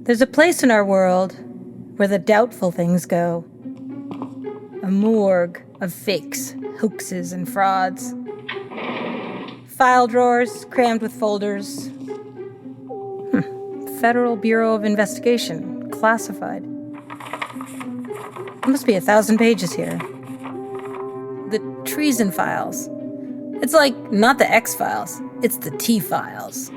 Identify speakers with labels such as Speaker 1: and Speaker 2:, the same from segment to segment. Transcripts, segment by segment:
Speaker 1: There's a place in our world where the doubtful things go. A morgue of fakes, hoaxes, and frauds. File drawers crammed with folders. Federal Bureau of Investigation, classified. There must be 1,000 pages here. The Treason Files. It's like not the X-Files, it's the T-Files.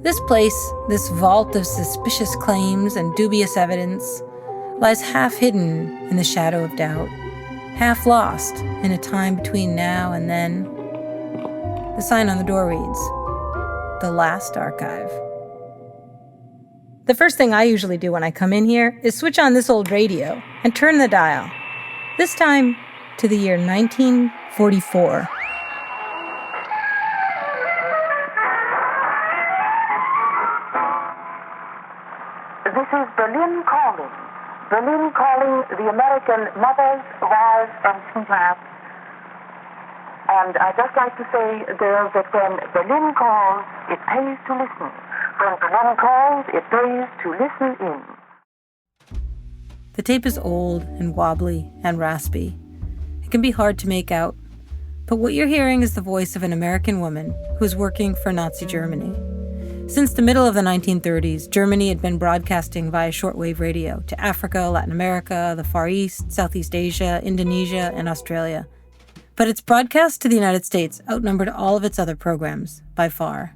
Speaker 1: This place, this vault of suspicious claims and dubious evidence, lies half hidden in the shadow of doubt, half lost in a time between now and then. The sign on the door reads, "The Last Archive." The first thing I usually do when I come in here is switch on this old radio and turn the dial, this time to the year 1944.
Speaker 2: This is Berlin calling. Berlin calling the American mothers, wives, and sweethearts. And I'd just like to say, girls, that when Berlin calls, it pays to listen. When Berlin calls, it pays to listen in.
Speaker 1: The tape is old and wobbly and raspy. It can be hard to make out, but what you're hearing is the voice of an American woman who was working for Nazi Germany. Since the middle of the 1930s, Germany had been broadcasting via shortwave radio to Africa, Latin America, the Far East, Southeast Asia, Indonesia, and Australia. But its broadcasts to the United States outnumbered all of its other programs, by far.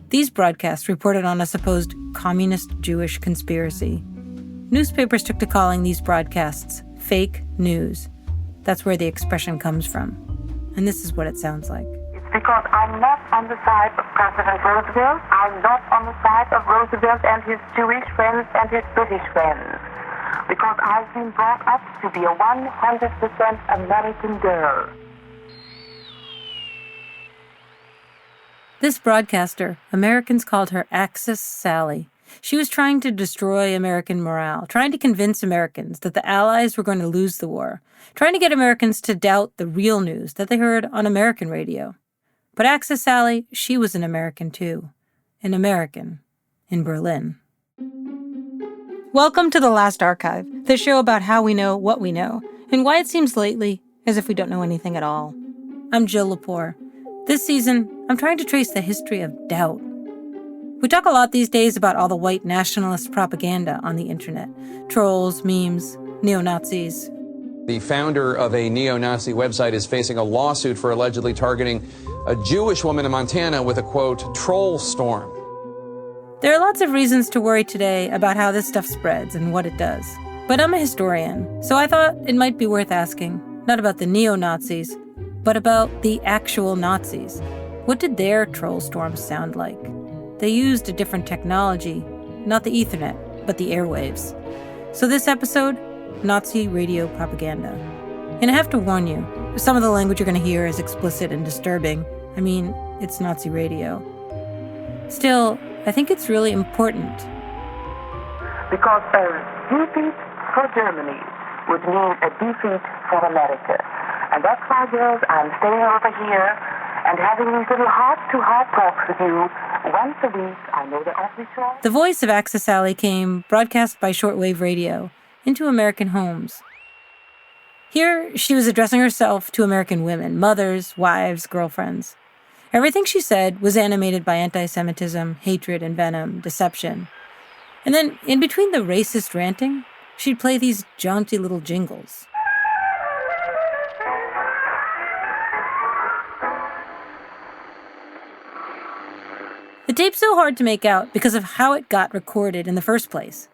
Speaker 1: These broadcasts reported on a supposed communist Jewish conspiracy. Newspapers took to calling these broadcasts fake news. That's where the expression comes from. And this is what it sounds like.
Speaker 2: It's because I'm not on the side of President Roosevelt. I'm not on the side of Roosevelt and his Jewish friends and his British friends. Because I've been brought up to be a 100% American girl.
Speaker 1: This broadcaster, Americans called her Axis Sally. She was trying to destroy American morale, trying to convince Americans that the Allies were going to lose the war, trying to get Americans to doubt the real news that they heard on American radio. But Axis Sally, she was an American too. An American in Berlin. Welcome to The Last Archive, the show about how we know what we know, and why it seems lately as if we don't know anything at all. I'm Jill Lepore. This season, I'm trying to trace the history of doubt. We talk a lot these days about all the white nationalist propaganda on the internet. Trolls, memes, neo-Nazis.
Speaker 3: The founder of a neo-Nazi website is facing a lawsuit for allegedly targeting a Jewish woman in Montana with a, quote, troll storm.
Speaker 1: There are lots of reasons to worry today about how this stuff spreads and what it does. But I'm a historian, so I thought it might be worth asking, not about the neo-Nazis, but about the actual Nazis. What did their troll storms sound like? They used a different technology, not the Ethernet, but the airwaves. So this episode, Nazi radio propaganda. And I have to warn you, some of the language you're going to hear is explicit and disturbing. I mean, it's Nazi radio. Still, I think it's really important.
Speaker 2: Because a defeat for Germany would mean a defeat for America. And that's why, girls, I'm staying over here and having these little heart-to-heart talks with you once a week. I know they're awfully short.
Speaker 1: The voice of Axis Sally came broadcast by shortwave radio into American homes. Here, she was addressing herself to American women, mothers, wives, girlfriends. Everything she said was animated by anti-Semitism, hatred and venom, deception. And then, in between the racist ranting, she'd play these jaunty little jingles. The tape's so hard to make out because of how it got recorded in the first place.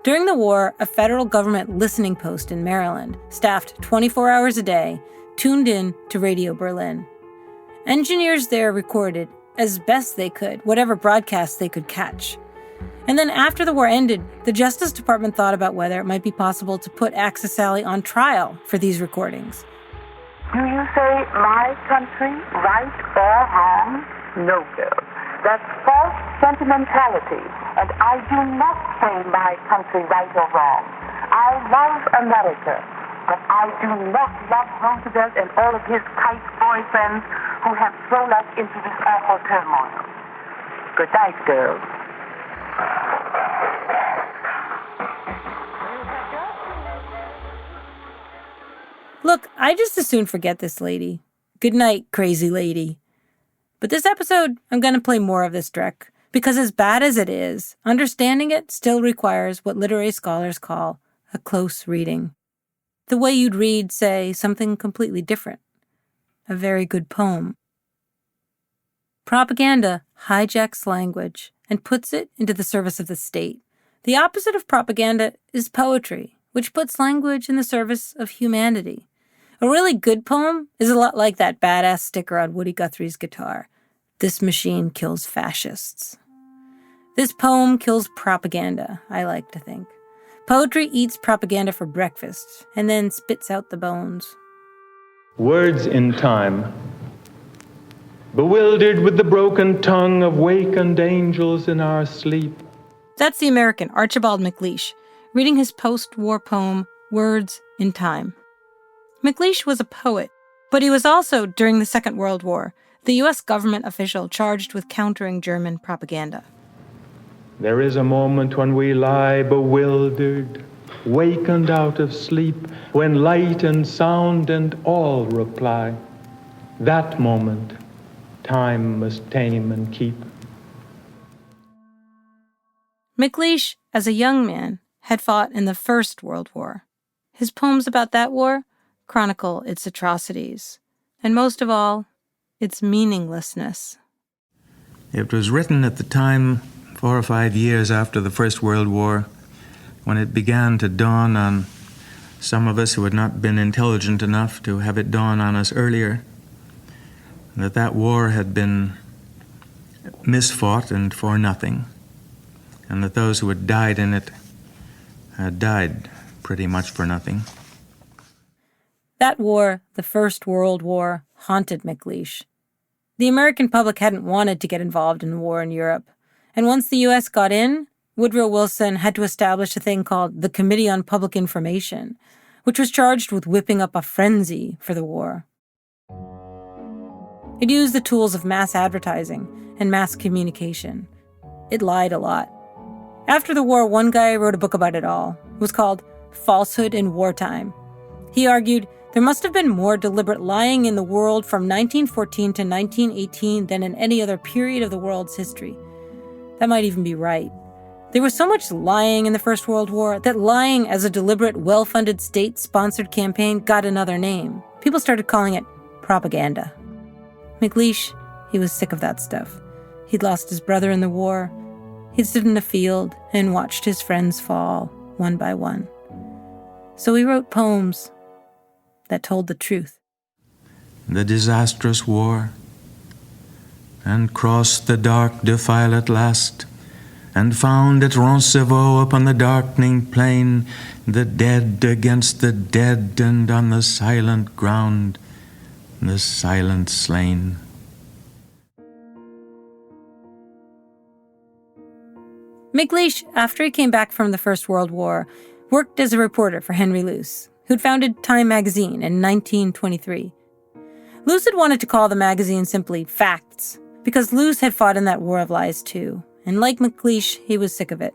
Speaker 1: During the war, a federal government listening post in Maryland, staffed 24 hours a day, tuned in to Radio Berlin. Engineers there recorded, as best they could, whatever broadcasts they could catch. And then after the war ended, the Justice Department thought about whether it might be possible to put Axis Sally on trial for these recordings.
Speaker 2: Do you say my country, right or wrong? No, girl. That's false sentimentality. And I do not say my country, right or wrong. I love America. But I do not love Roosevelt and all of his tight boyfriends who have thrown us into this awful turmoil. Good night, girls.
Speaker 1: Look, I just as soon forget this lady. Good night, crazy lady. But this episode, I'm going to play more of this Drek, because as bad as it is, understanding it still requires what literary scholars call a close reading. The way you'd read, say, something completely different. A very good poem. Propaganda hijacks language and puts it into the service of the state. The opposite of propaganda is poetry, which puts language in the service of humanity. A really good poem is a lot like that badass sticker on Woody Guthrie's guitar. This machine kills fascists. This poem kills propaganda, I like to think. Poetry eats propaganda for breakfast and then spits out the bones.
Speaker 4: Words in time. Bewildered with the broken tongue of wakened angels in our sleep.
Speaker 1: That's the American Archibald MacLeish, reading his post-war poem, Words in Time. MacLeish was a poet, but he was also, during the Second World War, the U.S. government official charged with countering German propaganda.
Speaker 4: There is a moment when we lie bewildered, wakened out of sleep, when light and sound and all reply. That moment, time must tame and keep.
Speaker 1: MacLeish, as a young man, had fought in the First World War. His poems about that war chronicle its atrocities, and most of all, its meaninglessness.
Speaker 5: It was written at the time, 4 or 5 years after the First World War, when it began to dawn on some of us who had not been intelligent enough to have it dawn on us earlier, that war had been misfought and for nothing, and that those who had died in it had died pretty much for nothing.
Speaker 1: That war, the First World War, haunted MacLeish. The American public hadn't wanted to get involved in the war in Europe, and once the U.S. got in, Woodrow Wilson had to establish a thing called the Committee on Public Information, which was charged with whipping up a frenzy for the war. It used the tools of mass advertising and mass communication. It lied a lot. After the war, one guy wrote a book about it all. It was called Falsehood in Wartime. He argued there must have been more deliberate lying in the world from 1914 to 1918 than in any other period of the world's history. That might even be right. There was so much lying in the First World War that lying as a deliberate, well-funded state-sponsored campaign got another name. People started calling it propaganda. MacLeish, he was sick of that stuff. He'd lost his brother in the war. He'd stood in a field and watched his friends fall, one by one. So he wrote poems that told the truth.
Speaker 5: The disastrous war, and crossed the dark defile at last, and found at Roncevaux upon the darkening plain the dead against the dead, and on the silent ground the silent slain.
Speaker 1: MacLeish, after he came back from the First World War, worked as a reporter for Henry Luce, who'd founded Time magazine in 1923. Luce had wanted to call the magazine simply Facts, because Luce had fought in that war of lies too, and like MacLeish, he was sick of it.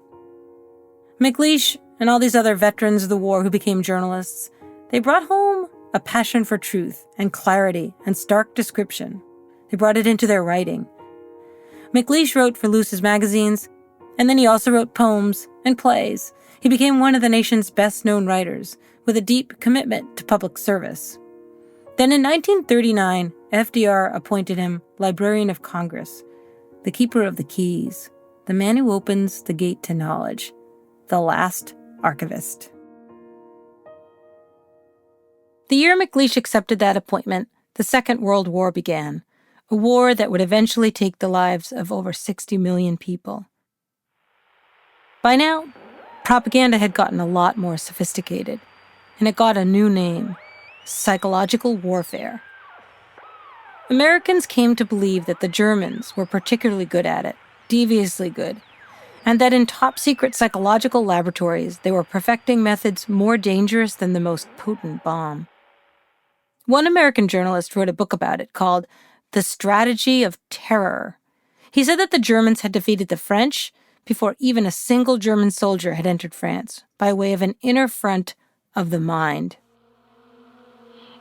Speaker 1: MacLeish and all these other veterans of the war who became journalists, they brought home a passion for truth and clarity and stark description. They brought it into their writing. MacLeish wrote for Luce's magazines, and then he also wrote poems and plays. He became one of the nation's best-known writers, with a deep commitment to public service. Then in 1939, FDR appointed him Librarian of Congress, the keeper of the keys, the man who opens the gate to knowledge, the last archivist. The year MacLeish accepted that appointment, the Second World War began, a war that would eventually take the lives of over 60 million people. By now, propaganda had gotten a lot more sophisticated, and it got a new name: psychological warfare. Americans came to believe that the Germans were particularly good at it, deviously good, and that in top-secret psychological laboratories they were perfecting methods more dangerous than the most potent bomb. One American journalist wrote a book about it called The Strategy of Terror. He said that the Germans had defeated the French, before even a single German soldier had entered France, by way of an inner front of the mind.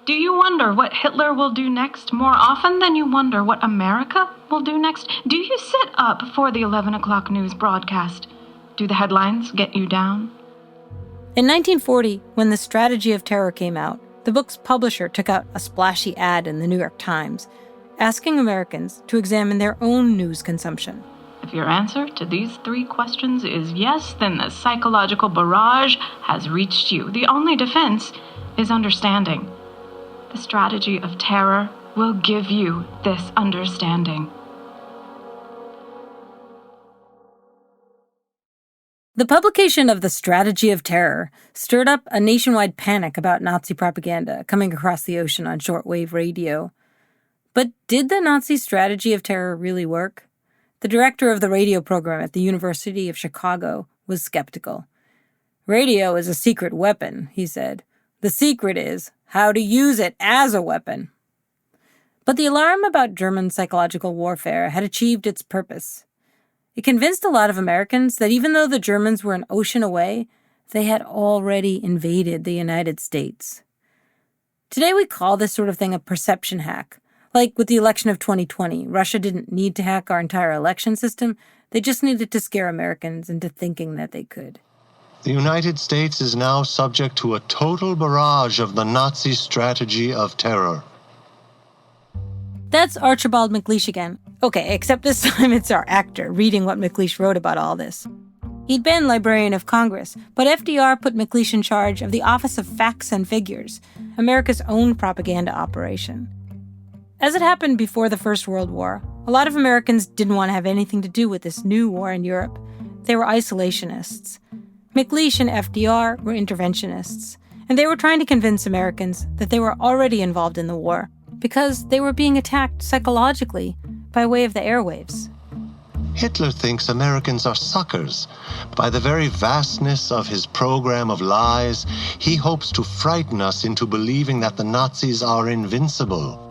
Speaker 6: Do you wonder what Hitler will do next more often than you wonder what America will do next? Do you sit up for the 11 o'clock news broadcast? Do the headlines get you down?
Speaker 1: In 1940, when The Strategy of Terror came out, the book's publisher took out a splashy ad in the New York Times, asking Americans to examine their own news consumption.
Speaker 6: If your answer to these 3 questions is yes, then the psychological barrage has reached you. The only defense is understanding. The strategy of terror will give you this understanding.
Speaker 1: The publication of The Strategy of Terror stirred up a nationwide panic about Nazi propaganda coming across the ocean on shortwave radio. But did the Nazi strategy of terror really work? The director of the radio program at the University of Chicago was skeptical. Radio is a secret weapon, he said. The secret is how to use it as a weapon. But the alarm about German psychological warfare had achieved its purpose. It convinced a lot of Americans that even though the Germans were an ocean away, they had already invaded the United States. Today we call this sort of thing a perception hack. Like with the election of 2020, Russia didn't need to hack our entire election system. They just needed to scare Americans into thinking that they could.
Speaker 7: The United States is now subject to a total barrage of the Nazi strategy of terror.
Speaker 1: That's Archibald MacLeish again. Okay, except this time it's our actor reading what MacLeish wrote about all this. He'd been Librarian of Congress, but FDR put MacLeish in charge of the Office of Facts and Figures, America's own propaganda operation. As it happened before the First World War, a lot of Americans didn't want to have anything to do with this new war in Europe. They were isolationists. MacLeish and FDR were interventionists, and they were trying to convince Americans that they were already involved in the war because they were being attacked psychologically by way of the airwaves.
Speaker 7: Hitler thinks Americans are suckers. By the very vastness of his program of lies, he hopes to frighten us into believing that the Nazis are invincible.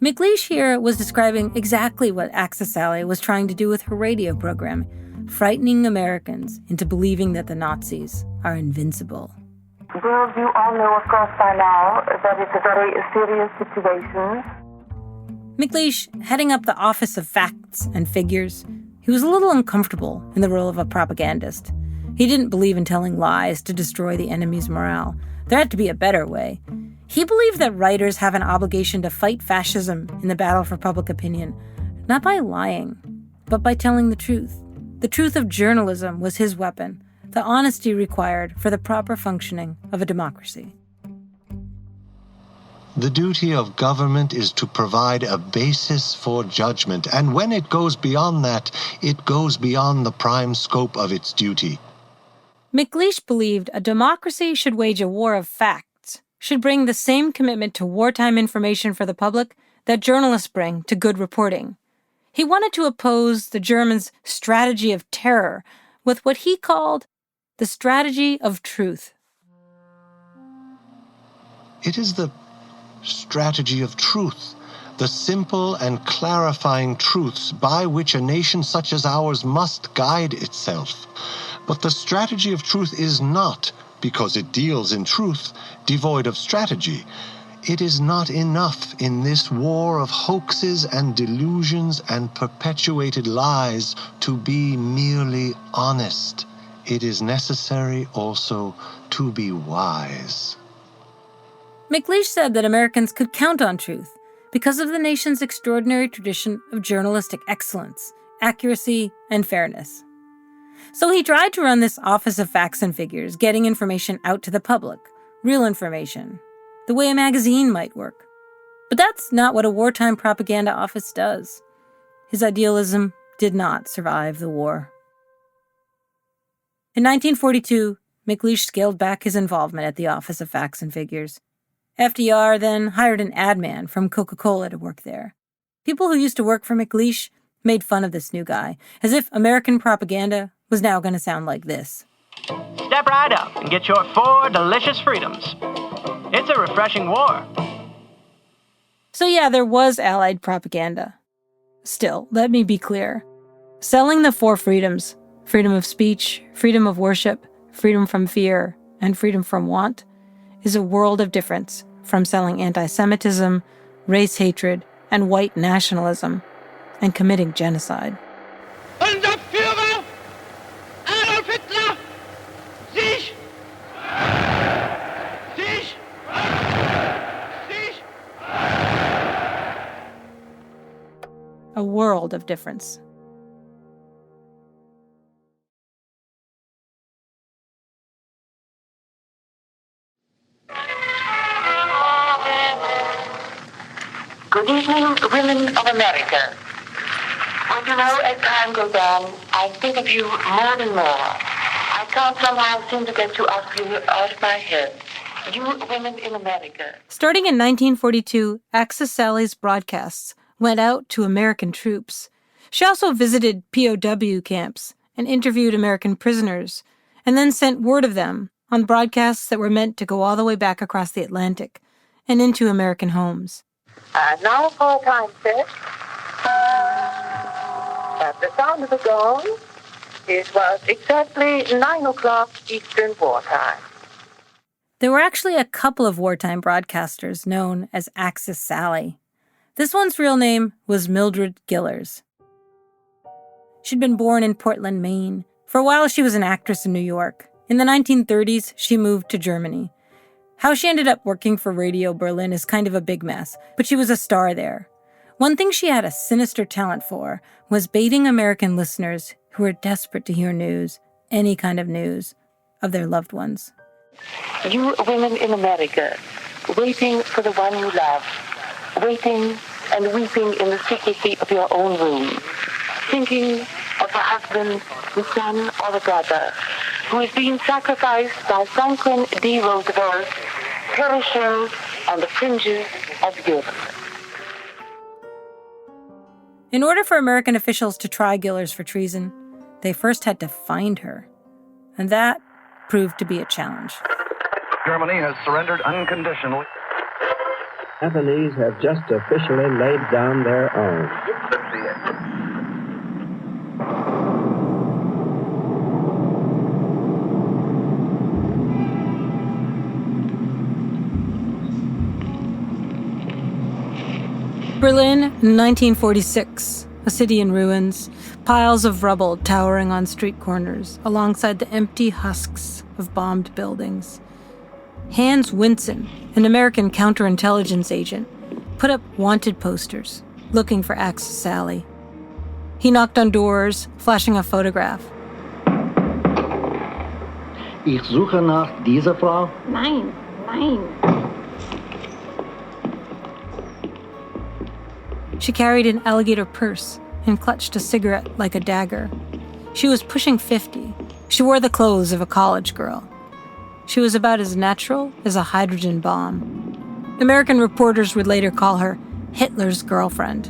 Speaker 1: MacLeish here was describing exactly what Axis Sally was trying to do with her radio program, frightening Americans into believing that the Nazis are invincible.
Speaker 2: Girls, you all know, of course, by now that it's a very serious situation.
Speaker 1: MacLeish, heading up the Office of Facts and Figures, he was a little uncomfortable in the role of a propagandist. He didn't believe in telling lies to destroy the enemy's morale. There had to be a better way. He believed that writers have an obligation to fight fascism in the battle for public opinion, not by lying, but by telling the truth. The truth of journalism was his weapon, the honesty required for the proper functioning of a democracy.
Speaker 7: The duty of government is to provide a basis for judgment, and when it goes beyond that, it goes beyond the prime scope of its duty.
Speaker 1: MacLeish believed a democracy should wage a war of facts, should bring the same commitment to wartime information for the public that journalists bring to good reporting. He wanted to oppose the Germans' strategy of terror with what he called the strategy of truth.
Speaker 7: It is the strategy of truth, the simple and clarifying truths by which a nation such as ours must guide itself. But the strategy of truth is not, because it deals in truth, devoid of strategy. It is not enough in this war of hoaxes and delusions and perpetuated lies to be merely honest. It is necessary also to be wise.
Speaker 1: MacLeish said that Americans could count on truth because of the nation's extraordinary tradition of journalistic excellence, accuracy, and fairness. So he tried to run this Office of Facts and Figures, getting information out to the public, real information, the way a magazine might work. But that's not what a wartime propaganda office does. His idealism did not survive the war. In 1942, MacLeish scaled back his involvement at the Office of Facts and Figures. FDR then hired an ad man from Coca-Cola to work there. People who used to work for MacLeish made fun of this new guy, as if American propaganda was now going to sound like this.
Speaker 8: Step right up and get your 4 delicious freedoms. It's a refreshing war.
Speaker 1: So yeah, there was Allied propaganda. Still, let me be clear. Selling the 4 freedoms, freedom of speech, freedom of worship, freedom from fear, and freedom from want, is a world of difference from selling anti-Semitism, race hatred, and white nationalism, and committing genocide.
Speaker 9: Unser Führer, Adolf Hitler, sich.
Speaker 1: A world of difference.
Speaker 2: Good evening, women of America. Well, you know, as time goes on, I think of you more and more. I can't somehow seem to get you out of my head. You women in America.
Speaker 1: Starting in 1942, Axis Sally's broadcasts went out to American troops. She also visited POW camps and interviewed American prisoners, and then sent word of them on broadcasts that were meant to go all the way back across the Atlantic and into American homes.
Speaker 2: Now for a time check. At the sound of the gong, it was exactly 9 o'clock Eastern Wartime.
Speaker 1: There were actually a couple of wartime broadcasters known as Axis Sally. This one's real name was Mildred Gillers. She'd been born in Portland, Maine. For a while, she was an actress in New York. In the 1930s, she moved to Germany. How she ended up working for Radio Berlin is kind of a big mess, but she was a star there. One thing she had a sinister talent for was baiting American listeners who were desperate to hear news, any kind of news, of their loved ones.
Speaker 2: You women in America, waiting for the one you love, waiting and weeping in the secrecy of your own room, thinking of the husband, the son, or the brother, who is being sacrificed by Franklin D. Roosevelt, perishing on the fringes of Europe.
Speaker 1: In order for American officials to try Gillers for treason, they first had to find her. And that proved to be a challenge.
Speaker 10: Germany has surrendered unconditionally.
Speaker 11: Japanese have just officially laid down their own.
Speaker 1: Berlin, 1946, a city in ruins, piles of rubble towering on street corners alongside the empty husks of bombed buildings. Hans Winson, an American counterintelligence agent, put up wanted posters looking for Axis Sally. He knocked on doors, flashing a photograph.
Speaker 11: Ich suche nach dieser Frau.
Speaker 6: Nein, nein.
Speaker 1: She carried an alligator purse and clutched a cigarette like a dagger. She was pushing 50. She wore the clothes of a college girl. She was about as natural as a hydrogen bomb. American reporters would later call her Hitler's girlfriend.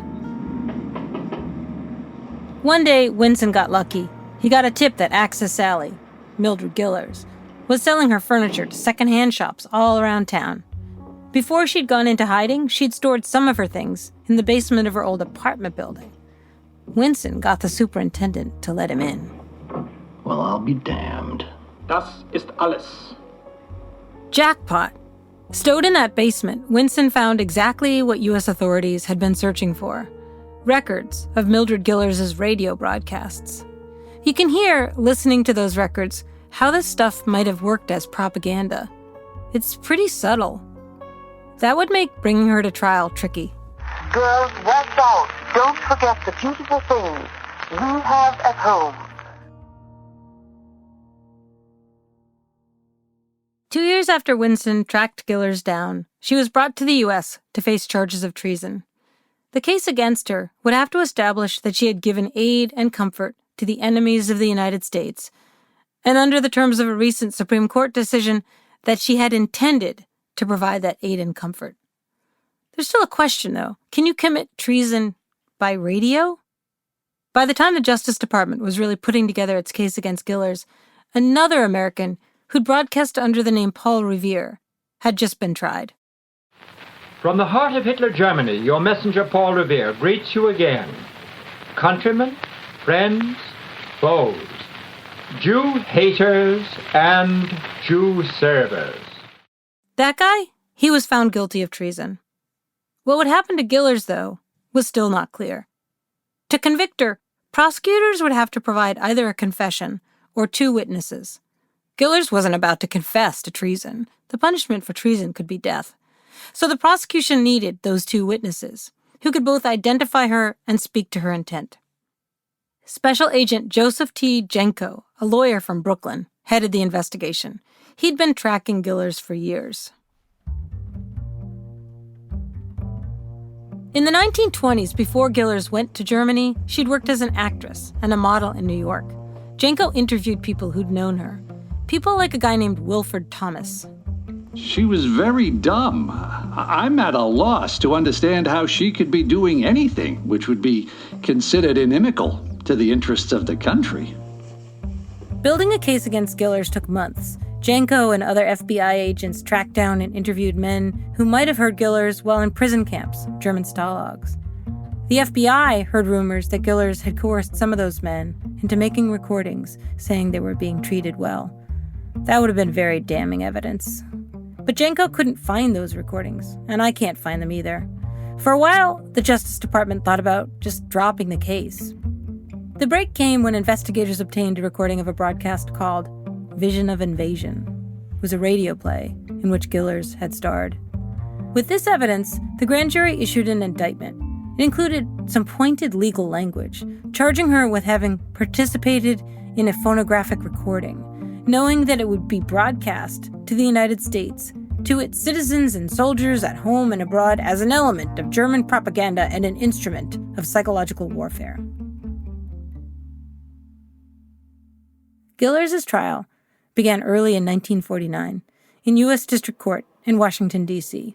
Speaker 1: One day, Winson got lucky. He got a tip that Axis Sally, Mildred Gillers, was selling her furniture to secondhand shops all around town. Before she'd gone into hiding, she'd stored some of her things in the basement of her old apartment building. Winson got the superintendent to let him in.
Speaker 11: Well, I'll be damned.
Speaker 10: Das ist alles.
Speaker 1: Jackpot! Stowed in that basement, Winson found exactly what U.S. authorities had been searching for. Records of Mildred Gillers' radio broadcasts. You can hear, listening to those records, how this stuff might have worked as propaganda. It's pretty subtle. That would make bringing her to trial tricky.
Speaker 2: Girls, watch out. Don't forget the beautiful things we have at home.
Speaker 1: 2 years after Winson tracked Gillers down, she was brought to the U.S. to face charges of treason. The case against her would have to establish that she had given aid and comfort to the enemies of the United States, and under the terms of a recent Supreme Court decision, that she had intended to provide that aid and comfort. There's still a question, though. Can you commit treason by radio? By the time the Justice Department was really putting together its case against Gillers, another American who'd broadcast under the name Paul Revere had just been tried.
Speaker 4: From the heart of Hitler Germany, your messenger Paul Revere greets you again. Countrymen, friends, foes, Jew haters, and Jew servers.
Speaker 1: That guy, he was found guilty of treason. What would happen to Gillers, though, was still not clear. To convict her, prosecutors would have to provide either a confession or 2 witnesses. Gillers wasn't about to confess to treason. The punishment for treason could be death. So the prosecution needed those 2 witnesses, who could both identify her and speak to her intent. Special Agent Joseph T. Jenko, a lawyer from Brooklyn, headed the investigation. He'd been tracking Gillers for years. In the 1920s, before Gillers went to Germany, she'd worked as an actress and a model in New York. Jenko interviewed people who'd known her. People like a guy named Wilford Thomas.
Speaker 12: She was very dumb. I'm at a loss to understand how she could be doing anything which would be considered inimical to the interests of the country.
Speaker 1: Building a case against Gillers took months. Jenko and other FBI agents tracked down and interviewed men who might have heard Gillers while in prison camps, German stalags. The FBI heard rumors that Gillers had coerced some of those men into making recordings saying they were being treated well. That would have been very damning evidence. But Jenko couldn't find those recordings, and I can't find them either. For a while, the Justice Department thought about just dropping the case. The break came when investigators obtained a recording of a broadcast called Vision of Invasion. It was a radio play in which Gillers had starred. With this evidence, the grand jury issued an indictment. It included some pointed legal language, charging her with having participated in a phonographic recording, knowing that it would be broadcast to the United States, to its citizens and soldiers at home and abroad as an element of German propaganda and an instrument of psychological warfare. Gillers' trial began early in 1949 in U.S. District Court in Washington, D.C.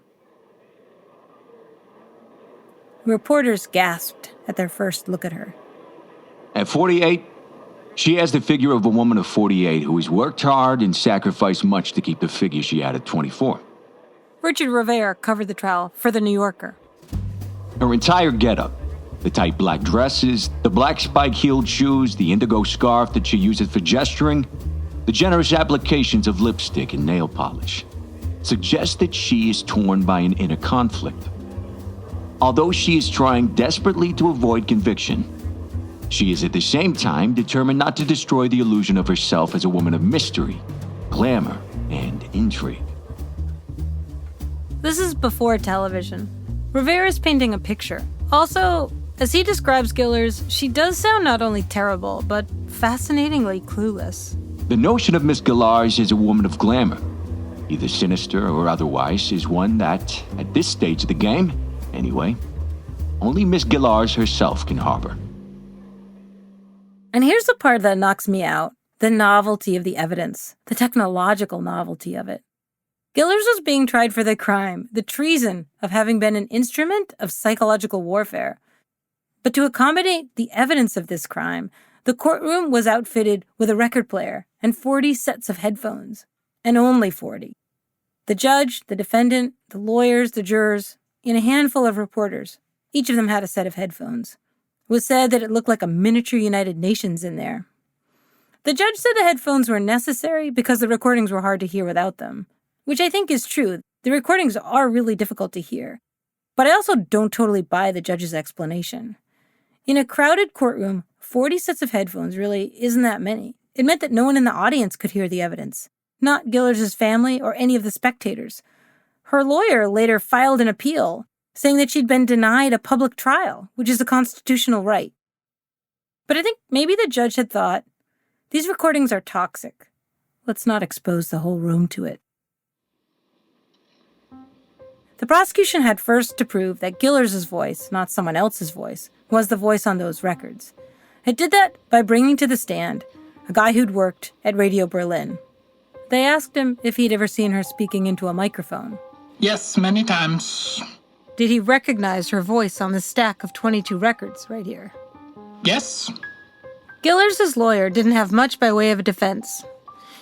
Speaker 1: Reporters gasped at their first look at her.
Speaker 13: At 48, she has the figure of a woman of 48 who has worked hard and sacrificed much to keep the figure she had at 24.
Speaker 1: Richard Revere covered the trial for The New Yorker.
Speaker 13: Her entire getup, the tight black dresses, the black spike-heeled shoes, the indigo scarf that she uses for gesturing, the generous applications of lipstick and nail polish, suggest that she is torn by an inner conflict. Although she is trying desperately to avoid conviction, she is at the same time determined not to destroy the illusion of herself as a woman of mystery, glamour, and intrigue.
Speaker 1: This is before television. Revere is painting a picture. Also, as he describes Gillers, she does sound not only terrible, but fascinatingly clueless.
Speaker 13: The notion of Miss Gillers as a woman of glamour, either sinister or otherwise, is one that, at this stage of the game, anyway, only Miss Gillers herself can harbor.
Speaker 1: And here's the part that knocks me out, the novelty of the evidence, the technological novelty of it. Gillers was being tried for the crime, the treason of having been an instrument of psychological warfare. But to accommodate the evidence of this crime, the courtroom was outfitted with a record player and 40 sets of headphones, and only 40. The judge, the defendant, the lawyers, the jurors, and a handful of reporters, each of them had a set of headphones. It was said that it looked like a miniature United Nations in there. The judge said the headphones were necessary because the recordings were hard to hear without them, which I think is true. The recordings are really difficult to hear. But I also don't totally buy the judge's explanation. In a crowded courtroom, 40 sets of headphones really isn't that many. It meant that no one in the audience could hear the evidence, not Gillers' family or any of the spectators. Her lawyer later filed an appeal, saying that she'd been denied a public trial, which is a constitutional right. But I think maybe the judge had thought, these recordings are toxic. Let's not expose the whole room to it. The prosecution had first to prove that Gillers' voice, not someone else's voice, was the voice on those records. It did that by bringing to the stand a guy who'd worked at Radio Berlin. They asked him if he'd ever seen her speaking into a microphone.
Speaker 14: Yes, many times.
Speaker 1: Did he recognize her voice on the stack of 22 records right here?
Speaker 14: Yes.
Speaker 1: Gillers' lawyer didn't have much by way of a defense.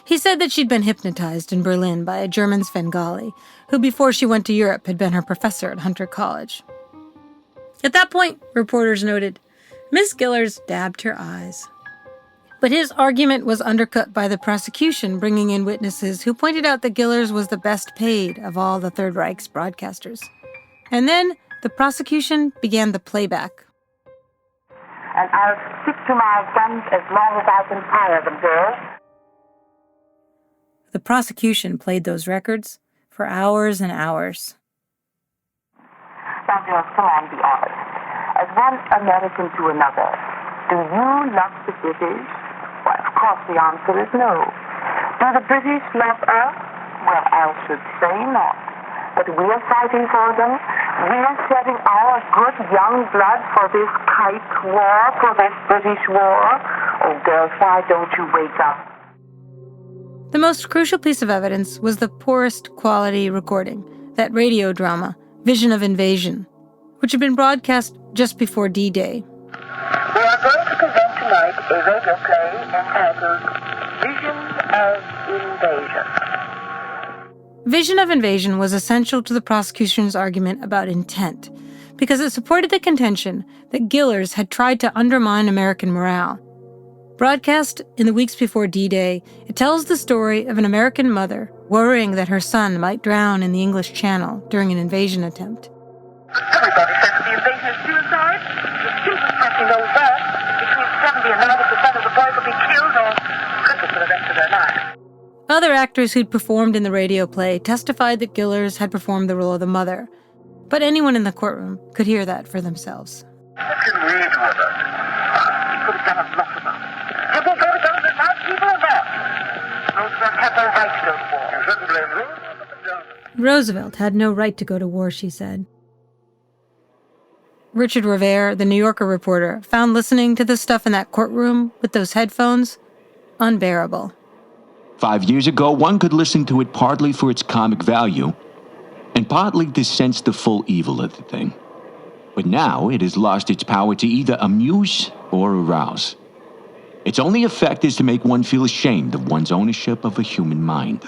Speaker 1: He said that she'd been hypnotized in Berlin by a German Svengali, who before she went to Europe had been her professor at Hunter College. At that point, reporters noted, Miss Gillers dabbed her eyes. But his argument was undercut by the prosecution bringing in witnesses who pointed out that Gillers was the best paid of all the Third Reich's broadcasters. And then the prosecution began the playback.
Speaker 2: And I'll stick to my guns as long as I can fire them, girls.
Speaker 1: The prosecution played those records for hours and hours.
Speaker 2: Now, girls, come on, be honest. As one American to another, do you love the British? Well, of course the answer is no. Do the British love us? Well, I should say not. But we're fighting for them. We're shedding our good young blood for this kite war, for this British war. Oh, girls, why don't you wake up?
Speaker 1: The most crucial piece of evidence was the poorest quality recording, that radio drama, Vision of Invasion, which had been broadcast just before D-Day.
Speaker 2: We are going to present tonight a radio play entitled Vision of Invasion.
Speaker 1: Vision of Invasion was essential to the prosecution's argument about intent, because it supported the contention that Gillers had tried to undermine American morale. Broadcast in the weeks before D-Day, it tells the story of an American mother worrying that her son might drown in the English Channel during an invasion attempt.
Speaker 2: Everybody says the invasion is suicide. The students probably know that. Between 70 and 90% of the boys will be killed or crippled for the rest of their lives.
Speaker 1: Other actors who'd performed in the radio play testified that Gillers had performed the role of the mother, but anyone in the courtroom could hear that for themselves.
Speaker 2: What can we do about it? He could have done a lot about it. Have we got to go to the night people or not? Roosevelt had no right to go to war. You shouldn't blame Roosevelt.
Speaker 1: Roosevelt had no right to go to war, she said. Richard Revere, the New Yorker reporter, found listening to the stuff in that courtroom with those headphones unbearable.
Speaker 13: 5 years ago, one could listen to it partly for its comic value, and partly to sense the full evil of the thing. But now it has lost its power to either amuse or arouse. Its only effect is to make one feel ashamed of one's ownership of a human mind.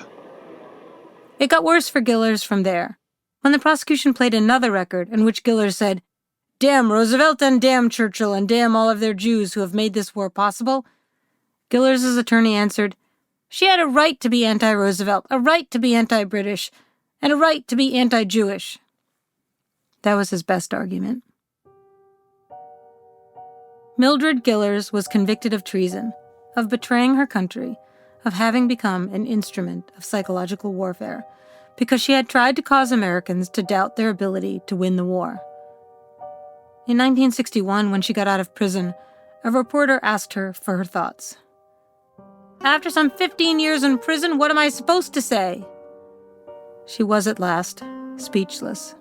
Speaker 1: It got worse for Gillers from there, when the prosecution played another record in which Gillers said, "Damn Roosevelt and damn Churchill and damn all of their Jews who have made this war possible." Gillers' attorney answered, "She had a right to be anti-Roosevelt, a right to be anti-British, and a right to be anti-Jewish." That was his best argument. Mildred Gillers was convicted of treason, of betraying her country, of having become an instrument of psychological warfare, because she had tried to cause Americans to doubt their ability to win the war. In 1961, when she got out of prison, a reporter asked her for her thoughts. "After some 15 years in prison, what am I supposed to say?" She was at last speechless.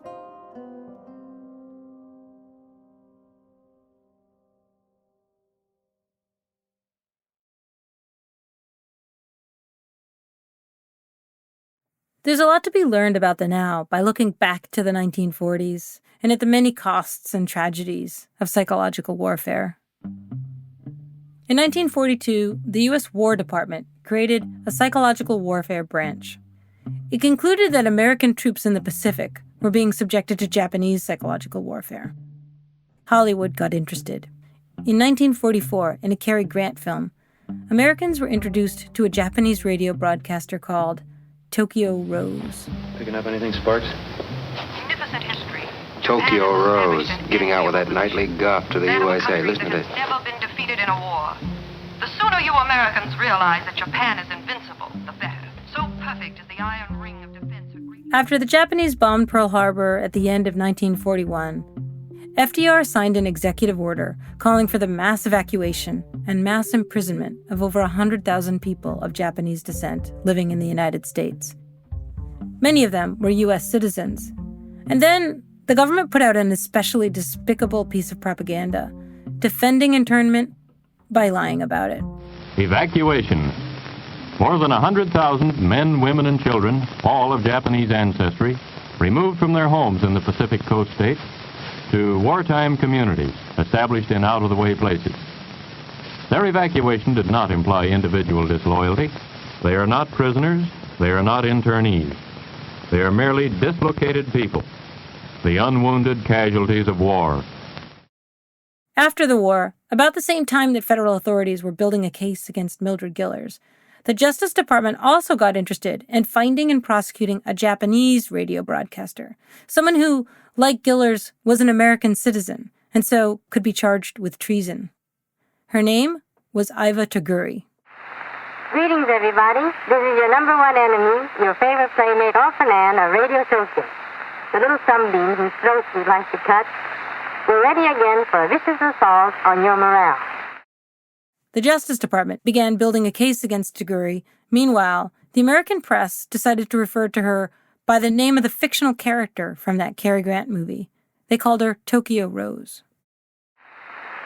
Speaker 1: There's a lot to be learned about the now by looking back to the 1940s and at the many costs and tragedies of psychological warfare. In 1942, the U.S. War Department created a psychological warfare branch. It concluded that American troops in the Pacific were being subjected to Japanese psychological warfare. Hollywood got interested. In 1944, in a Cary Grant film, Americans were introduced to a Japanese radio broadcaster called Tokyo Rose.
Speaker 15: Picking up anything, Sparks?
Speaker 16: Magnificent history.
Speaker 17: Tokyo Rose, giving out with that nightly guff to the USA. Listen to this.
Speaker 16: Never been defeated in a war. The sooner you Americans realize that Japan is invincible, the better. So perfect is the iron ring of defense.
Speaker 1: After the Japanese bombed Pearl Harbor at the end of 1941, FDR signed an executive order calling for the mass evacuation and mass imprisonment of over 100,000 people of Japanese descent living in the United States. Many of them were U.S. citizens. And then the government put out an especially despicable piece of propaganda, defending internment by lying about it.
Speaker 18: Evacuation. More than 100,000 men, women, and children, all of Japanese ancestry, removed from their homes in the Pacific Coast states to wartime communities established in out-of-the-way places. Their evacuation did not imply individual disloyalty. They are not prisoners. They are not internees. They are merely dislocated people, the unwounded casualties of war.
Speaker 1: After the war, about the same time that federal authorities were building a case against Mildred Gillers, the Justice Department also got interested in finding and prosecuting a Japanese radio broadcaster, someone who, like Gillers, was an American citizen and so could be charged with treason. Her name was Iva Toguri.
Speaker 15: Greetings, everybody. This is your number one enemy, your favorite playmate, Orphan Ann of Radio Tokyo, the little sunbeam whose throat we'd like to cut. We're ready again for a vicious assault on your morale.
Speaker 1: The Justice Department began building a case against Toguri. Meanwhile, the American press decided to refer to her by the name of the fictional character from that Cary Grant movie. They called her Tokyo Rose.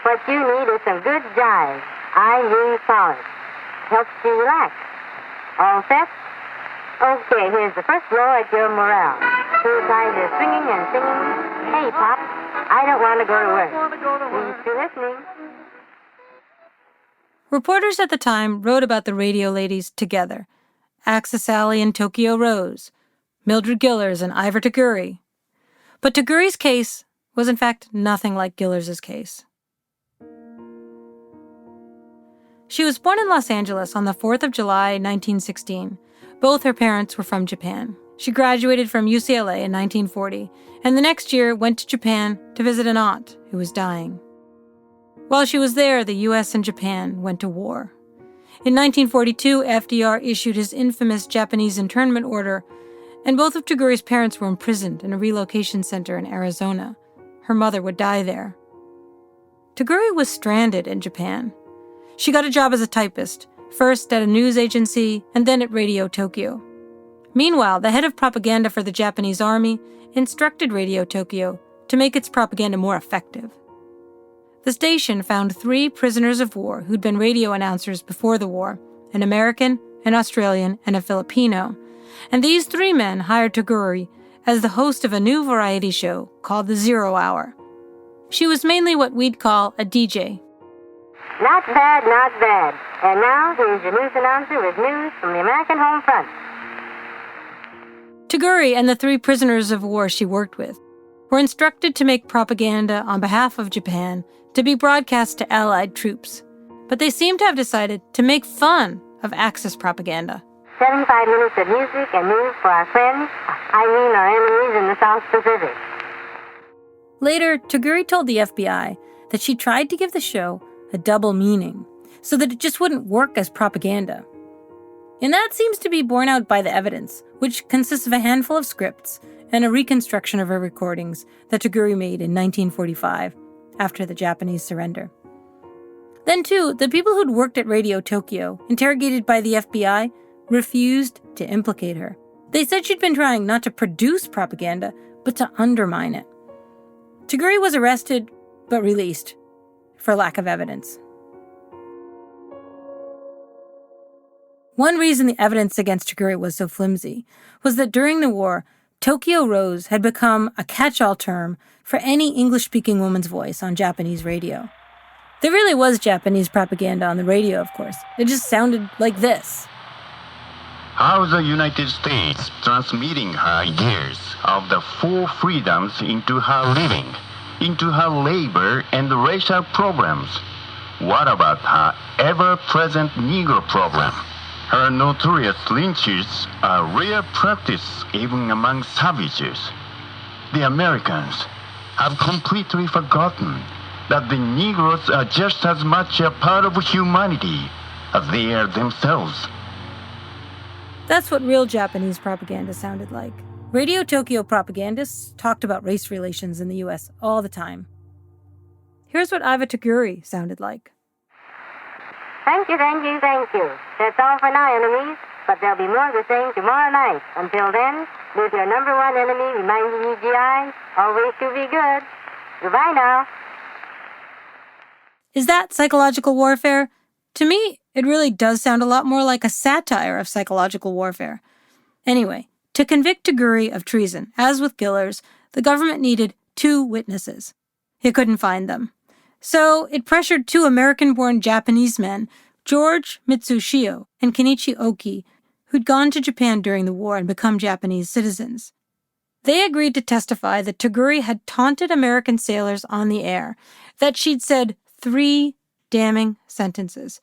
Speaker 15: What you need is some good jive. I mean solid. Helps you relax. All set? Okay, here's the first blow at your morale. Two guys are swinging and singing. Hey, Pop, I don't want to go to work. Please be listening.
Speaker 1: Reporters at the time wrote about the radio ladies together. Axis Sally and Tokyo Rose, Mildred Gillers and Iva Toguri. But Toguri's case was in fact nothing like Gillers' case. She was born in Los Angeles on the 4th of July, 1916. Both her parents were from Japan. She graduated from UCLA in 1940, and the next year went to Japan to visit an aunt who was dying. While she was there, the U.S. and Japan went to war. In 1942, FDR issued his infamous Japanese internment order, and both of Toguri's parents were imprisoned in a relocation center in Arizona. Her mother would die there. Toguri was stranded in Japan. She got a job as a typist, first at a news agency and then at Radio Tokyo. Meanwhile, the head of propaganda for the Japanese army instructed Radio Tokyo to make its propaganda more effective. The station found 3 prisoners of war who'd been radio announcers before the war, an American, an Australian, and a Filipino. And these 3 men hired Toguri as the host of a new variety show called The 0 Hour. She was mainly what we'd call a DJ.
Speaker 15: Not bad, not bad. And now, here's your news announcer with news from the American home front.
Speaker 1: Toguri and the 3 prisoners of war she worked with were instructed to make propaganda on behalf of Japan to be broadcast to Allied troops. But they seem to have decided to make fun of Axis propaganda.
Speaker 15: 75 minutes of music and news for our friends, our enemies in the South Pacific.
Speaker 1: Later, Toguri told the FBI that she tried to give the show a double meaning so that it just wouldn't work as propaganda. And that seems to be borne out by the evidence, which consists of a handful of scripts and a reconstruction of her recordings that Toguri made in 1945 after the Japanese surrender. Then, too, the people who'd worked at Radio Tokyo, interrogated by the FBI, refused to implicate her. They said she'd been trying not to produce propaganda, but to undermine it. Toguri was arrested, but released, for lack of evidence. One reason the evidence against Toguri was so flimsy was that during the war, Tokyo Rose had become a catch-all term for any English-speaking woman's voice on Japanese radio. There really was Japanese propaganda on the radio, of course. It just sounded like this.
Speaker 19: How the United States transmitting her years of the 4 freedoms into her living, into her labor and racial problems. What about her ever-present Negro problem? Her notorious lynches are rare practice even among savages. The Americans have completely forgotten that the Negroes are just as much a part of humanity as they are themselves.
Speaker 1: That's what real Japanese propaganda sounded like. Radio Tokyo propagandists talked about race relations in the U.S. all the time. Here's what Iva Toguri sounded like.
Speaker 15: Thank you. That's all for now, enemies. But there'll be more of the same tomorrow night. Until then, with your number one enemy reminding you, GI, always to be good. Goodbye now.
Speaker 1: Is that psychological warfare? To me, it really does sound a lot more like a satire of psychological warfare. Anyway, to convict Toguri of treason, as with Gillers, the government needed 2 witnesses. It couldn't find them. So it pressured 2 American-born Japanese men, George Mitsushio and Kenichi Oki, who'd gone to Japan during the war and become Japanese citizens. They agreed to testify that Taguri had taunted American sailors on the air, that she'd said 3 damning sentences.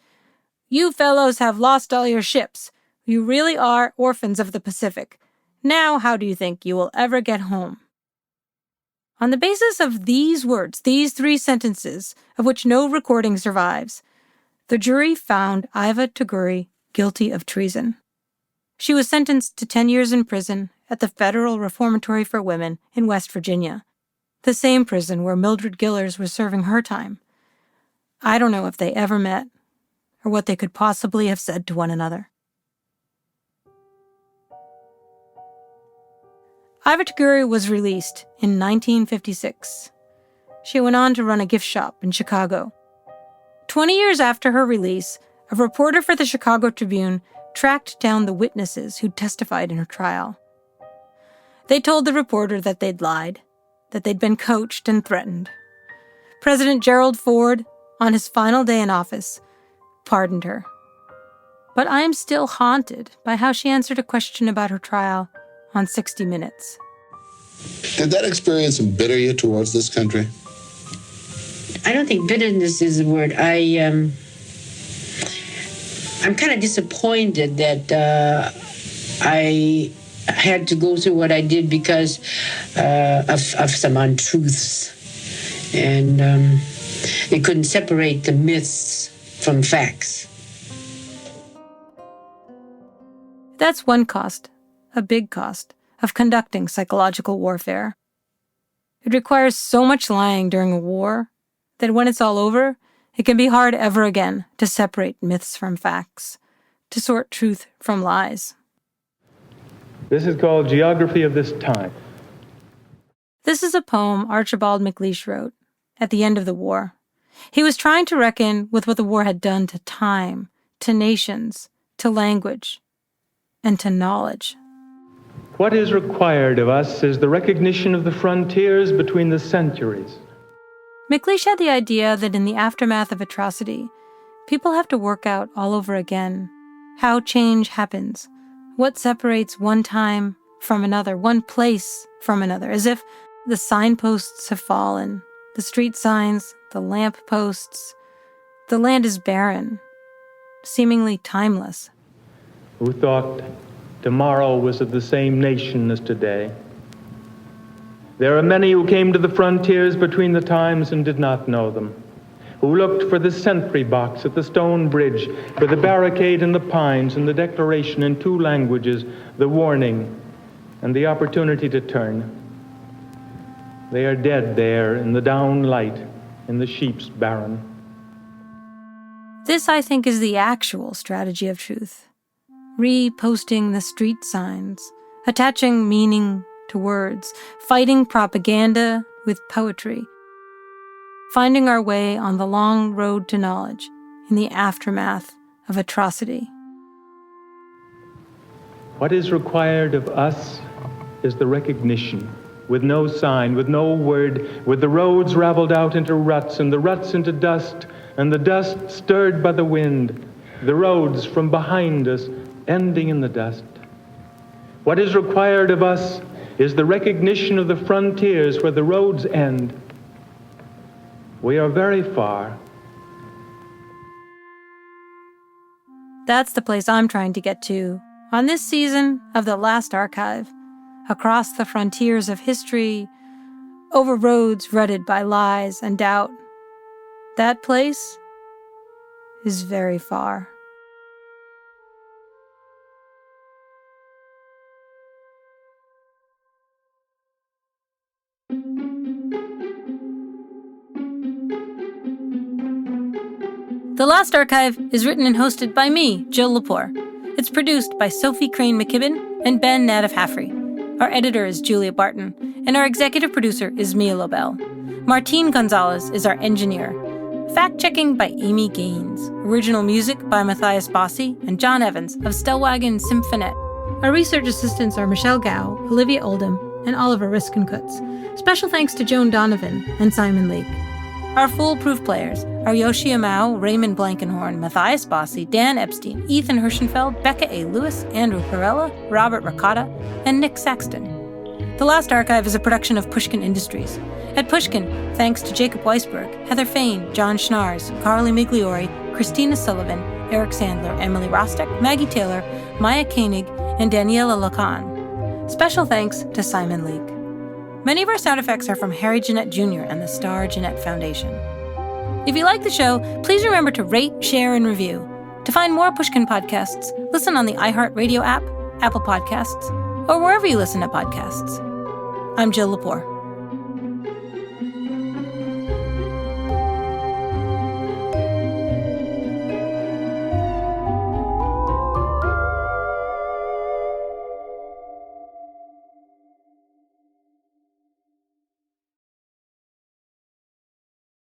Speaker 1: "You fellows have lost all your ships. You really are orphans of the Pacific. Now how do you think you will ever get home?" On the basis of these words, these 3 sentences, of which no recording survives, the jury found Iva Taguri guilty of treason. She was sentenced to 10 years in prison at the Federal Reformatory for Women in West Virginia, the same prison where Mildred Gillers was serving her time. I don't know if they ever met or what they could possibly have said to one another. Iva Taguri was released in 1956. She went on to run a gift shop in Chicago. 20 years after her release, a reporter for the Chicago Tribune tracked down the witnesses who testified in her trial. They told the reporter that they'd lied, that they'd been coached and threatened. President Gerald Ford, on his final day in office, pardoned her. But I am still haunted by how she answered a question about her trial on 60 Minutes.
Speaker 20: Did that experience embitter you towards this country?
Speaker 21: I don't think bitterness is the word. I'm kind of disappointed that I had to go through what I did because of some untruths. And they couldn't separate the myths from facts.
Speaker 1: That's one cost, a big cost, of conducting psychological warfare. It requires so much lying during a war that when it's all over, it can be hard ever again to separate myths from facts, to sort truth from lies.
Speaker 4: This is called Geography of This Time.
Speaker 1: This is a poem Archibald MacLeish wrote at the end of the war. He was trying to reckon with what the war had done to time, to nations, to language, and to knowledge.
Speaker 4: What is required of us is the recognition of the frontiers between the centuries.
Speaker 1: MacLeish had the idea that in the aftermath of atrocity, people have to work out all over again how change happens, what separates one time from another, one place from another, as if the signposts have fallen, the street signs, the lamp posts. The land is barren, seemingly timeless.
Speaker 4: Who thought tomorrow was of the same nation as today? There are many who came to the frontiers between the times and did not know them, who looked for the sentry box at the stone bridge, for the barricade in the pines and the declaration in 2 languages, the warning and the opportunity to turn. They are dead there in the down light, in the sheep's barren.
Speaker 1: This, I think, is the actual strategy of truth. Reposting the street signs, attaching meaning to words, fighting propaganda with poetry, finding our way on the long road to knowledge in the aftermath of atrocity.
Speaker 4: What is required of us is the recognition, with no sign, with no word, with the roads raveled out into ruts, and the ruts into dust, and the dust stirred by the wind, the roads from behind us ending in the dust. What is required of us is the recognition of the frontiers where the roads end. We are very far.
Speaker 1: That's the place I'm trying to get to on this season of The Last Archive, across the frontiers of history, over roads rutted by lies and doubt. That place is very far. The Last Archive is written and hosted by me, Jill Lepore. It's produced by Sophie Crane McKibben and Ben Nadif-Haffrey. Our editor is Julia Barton, and our executive producer is Mia Lobel. Martine Gonzalez is our engineer. Fact-checking by Amy Gaines. Original music by Matthias Bossi and John Evans of Stellwagen Symphonette. Our research assistants are Michelle Gao, Olivia Oldham, and Oliver Riskenkutz. Special thanks to Joan Donovan and Simon Leake. Our foolproof players are Yoshi Amau, Raymond Blankenhorn, Matthias Bossi, Dan Epstein, Ethan Hirschenfeld, Becca A. Lewis, Andrew Perella, Robert Ricotta, and Nick Saxton. The Last Archive is a production of Pushkin Industries. At Pushkin, thanks to Jacob Weisberg, Heather Fain, John Schnars, Carly Migliori, Christina Sullivan, Eric Sandler, Emily Rostek, Maggie Taylor, Maya Koenig, and Daniela Lacan. Special thanks to Simon Leake. Many of our sound effects are from Harry Jeanette Jr. and the Star Jeanette Foundation. If you like the show, please remember to rate, share, and review. To find more Pushkin podcasts, listen on the iHeartRadio app, Apple Podcasts, or wherever you listen to podcasts. I'm Jill Lepore.